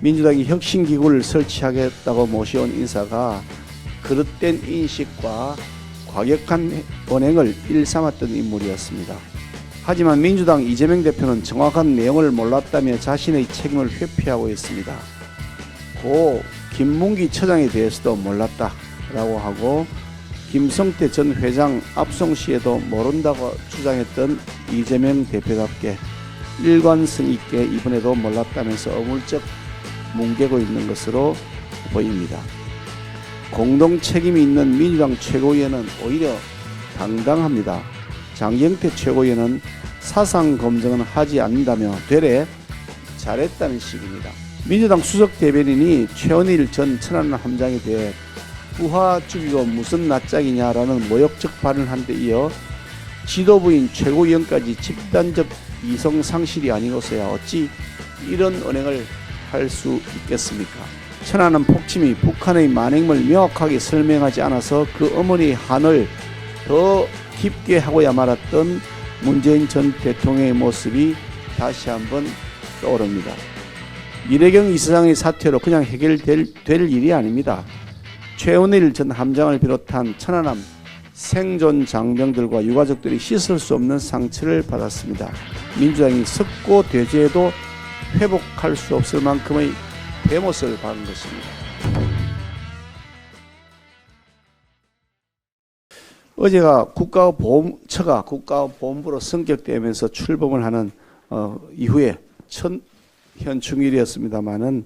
민주당이 혁신기구를 설치하겠다고 모셔온 인사가 그릇된 인식과 과격한 언행을 일삼았던 인물이었습니다. 하지만 민주당 이재명 대표는 정확한 내용을 몰랐다며 자신의 책임을 회피하고 있습니다. 고 김문기 처장에 대해서도 몰랐다라고 하고 김성태 전 회장 압송 시에도 모른다고 주장했던 이재명 대표답게 일관성 있게 이번에도 몰랐다면서 어물쩍 뭉개고 있는 것으로 보입니다. 공동 책임이 있는 민주당 최고위원은 오히려 당당합니다. 장경태 최고위원은 사상 검증은 하지 않는다며 되레 잘했다는 식입니다. 민주당 수석 대변인이 최원일 전 천안함 함장에 대해 부하 죽이고 무슨 낯짝이냐라는 모욕적 발언을 한 데 이어 지도부인 최고위원까지 집단적 이성 상실이 아니고서야 어찌 이런 언행을 할 수 있겠습니까? 천안함 폭침이 북한의 만행을 명확하게 설명하지 않아서 그 어머니의 한을 더 깊게 하고야 말았던 문재인 전 대통령의 모습이 다시 한번 떠오릅니다. 이래경 이사장의 사퇴로 그냥 해결될 일이 아닙니다. 최원일 전 함장을 비롯한 천안함 생존 장병들과 유가족들이 씻을 수 없는 상처를 받았습니다. 민주당이 석고 대죄에도 회복할 수 없을 만큼의 대못을 받은 것입니다. 어제가 국가보훈처가 국가보훈부로 성격되면서 출범을 하는 이후에 첫 현충일이었습니다마는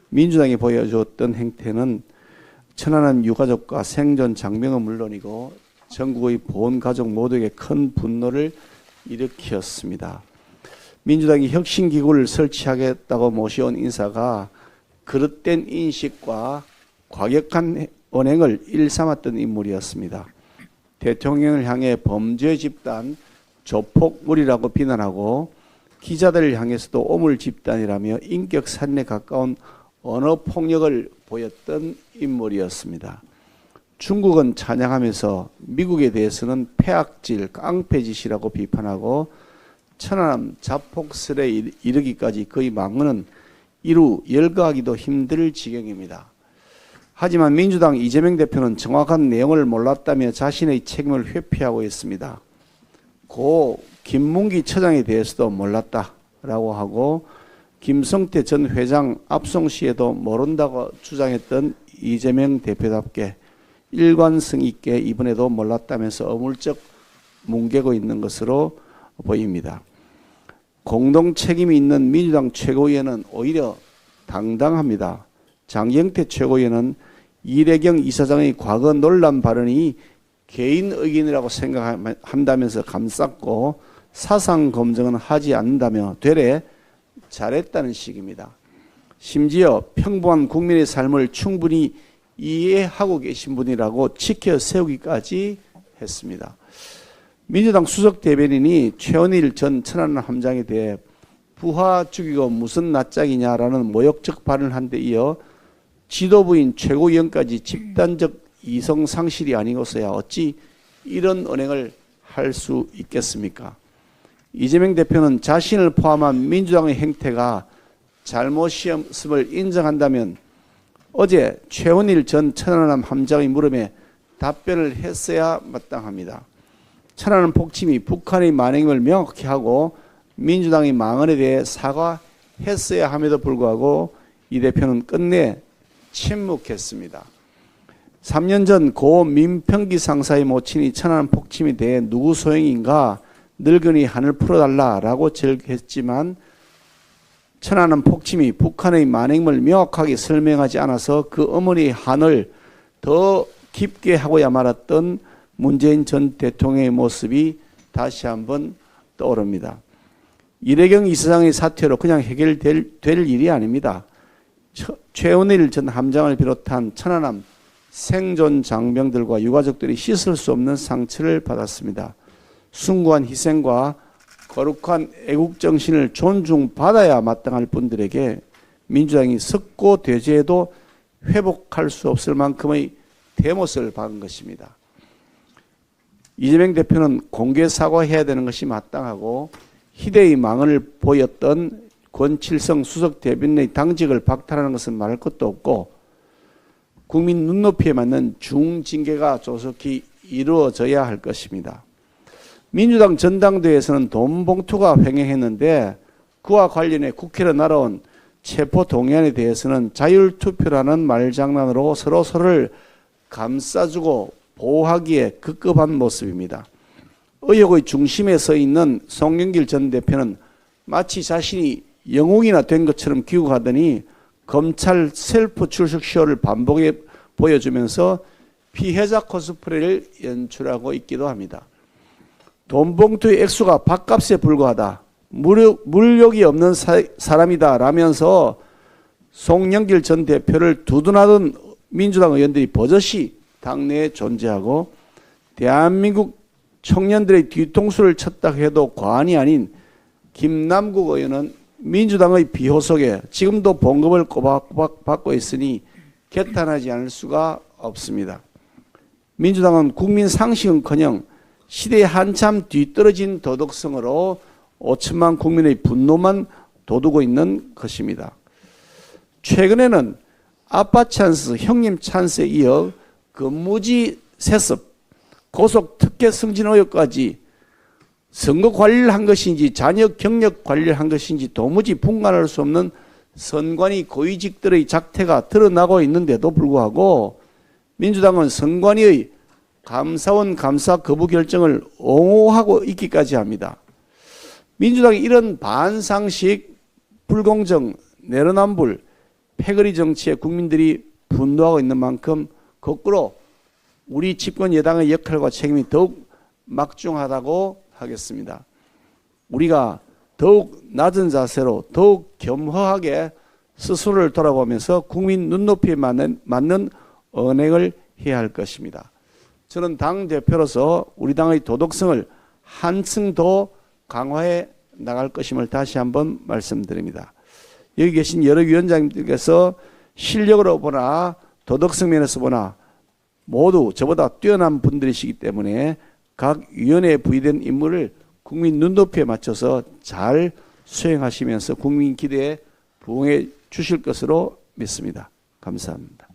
민주당이 보여줬던 행태는 천안함 유가족과 생존 장병은 물론이고 전국의 보훈가족 모두에게 큰 분노를 일으켰습니다. 민주당이 혁신기구를 설치하겠다고 모셔온 인사가 그릇된 인식과 과격한 언행을 일삼았던 인물이었습니다. 대통령을 향해 범죄 집단, 조폭물이라고 비난하고 기자들을 향해서도 오물 집단이라며 인격 살인에 가까운 언어 폭력을 보였던 인물이었습니다. 중국은 찬양하면서 미국에 대해서는 폐악질, 깡패짓이라고 비판하고 천안함 자폭설에 이르기까지 그의 망언은 이루 열거하기도 힘들 지경입니다. 하지만 민주당 이재명 대표는 정확한 내용을 몰랐다며 자신의 책임을 회피하고 있습니다. 고 김문기 처장에 대해서도 몰랐다라고 하고 김성태 전 회장 압송 시에도 모른다고 주장했던 이재명 대표답게 일관성 있게 이번에도 몰랐다면서 어물쩍 뭉개고 있는 것으로 보입니다. 공동 책임이 있는 민주당 최고위원은 오히려 당당합니다. 장경태 최고위원은 이래경 이사장의 과거 논란 발언이 개인 의견이라고 생각한다면서 감쌌고 사상 검증은 하지 않는다며 되레 잘했다는 식입니다. 심지어 평범한 국민의 삶을 충분히 이해하고 계신 분이라고 지켜 세우기까지 했습니다. 민주당 수석 대변인이 최원일 전 천안함 함장에 대해 부하 죽이고 무슨 낯짝이냐라는 모욕적 발언을 한 데 이어 지도부인 최고위원까지 집단적 이성 상실이 아니고서야 어찌 이런 언행을 할 수 있겠습니까? 이재명 대표는 자신을 포함한 민주당의 행태가 잘못이었음을 인정한다면 어제 최원일 전 천안함 함장의 물음에 답변을 했어야 마땅합니다. 천안함 폭침이 북한의 만행을 명확히 하고 민주당의 망언에 대해 사과했어야 함에도 불구하고 이 대표는 끝내 침묵했습니다. 3년 전 고 민평기 상사의 모친이 천안함 폭침에 대해 누구 소행인가 늙은이 한을 풀어달라라고 절했지만 천안함 폭침이 북한의 만행을 명확하게 설명하지 않아서 그 어머니의 한을 더 깊게 하고야 말았던 문재인 전 대통령의 모습이 다시 한번 떠오릅니다. 이래경 이사장의 사퇴로 그냥 해결될 일이 아닙니다. 최원일 전 함장을 비롯한 천안함 생존 장병들과 유가족들이 씻을 수 없는 상처를 받았습니다. 숭고한 희생과 거룩한 애국정신을 존중받아야 마땅할 분들에게 민주당이 석고 대죄에도 회복할 수 없을 만큼의 대못을 받은 것입니다. 이재명 대표는 공개 사과해야 되는 것이 마땅하고 희대의 망언을 보였던 권칠성 수석 대변인의 당직을 박탈하는 것은 말할 것도 없고 국민 눈높이에 맞는 중징계가 조속히 이루어져야 할 것입니다. 민주당 전당대회에서는 돈 봉투가 횡행했는데 그와 관련해 국회로 날아온 체포동의안에 대해서는 자율투표라는 말장난으로 서로를 감싸주고 보호하기에 급급한 모습입니다. 의혹의 중심에 서 있는 송영길 전 대표는 마치 자신이 영웅이나 된 것처럼 귀국하더니 검찰 셀프 출석 쇼를 반복해 보여주면서 피해자 코스프레를 연출하고 있기도 합니다. 돈 봉투의 액수가 밥값에 불과하다. 물욕이 없는 사람이다 라면서 송영길 전 대표를 두둔하던 민주당 의원들이 버젓이 당내에 존재하고 대한민국 청년들의 뒤통수를 쳤다 해도 과언이 아닌 김남국 의원은 민주당의 비호속에 지금도 봉급을 꼬박꼬박 받고 있으니 개탄하지 않을 수가 없습니다. 민주당은 국민 상식은커녕 시대에 한참 뒤떨어진 도덕성으로 5천만 국민의 분노만 돋우고 있는 것입니다. 최근에는 아빠 찬스, 형님 찬스에 이어 근무지 세습, 고속 특혜 승진 의혹까지 선거 관리를 한 것인지 자녀 경력 관리를 한 것인지 도무지 분간할 수 없는 선관위 고위직들의 작태가 드러나고 있는데도 불구하고 민주당은 선관위의 감사원 감사 거부 결정을 옹호하고 있기까지 합니다. 민주당이 이런 반상식, 불공정, 내로남불, 패거리 정치에 국민들이 분노하고 있는 만큼 거꾸로 우리 집권 여당의 역할과 책임이 더욱 막중하다고 하겠습니다. 우리가 더욱 낮은 자세로 더욱 겸허하게 스스로를 돌아보면서 국민 눈높이에 맞는 언행을 해야 할 것입니다. 저는 당대표로서 우리 당의 도덕성을 한층 더 강화해 나갈 것임을 다시 한번 말씀드립니다. 여기 계신 여러 위원장님들께서 실력으로 보나 도덕성 면에서 보나 모두 저보다 뛰어난 분들이시기 때문에 각 위원회에 부여된 임무를 국민 눈높이에 맞춰서 잘 수행하시면서 국민 기대에 부응해 주실 것으로 믿습니다. 감사합니다.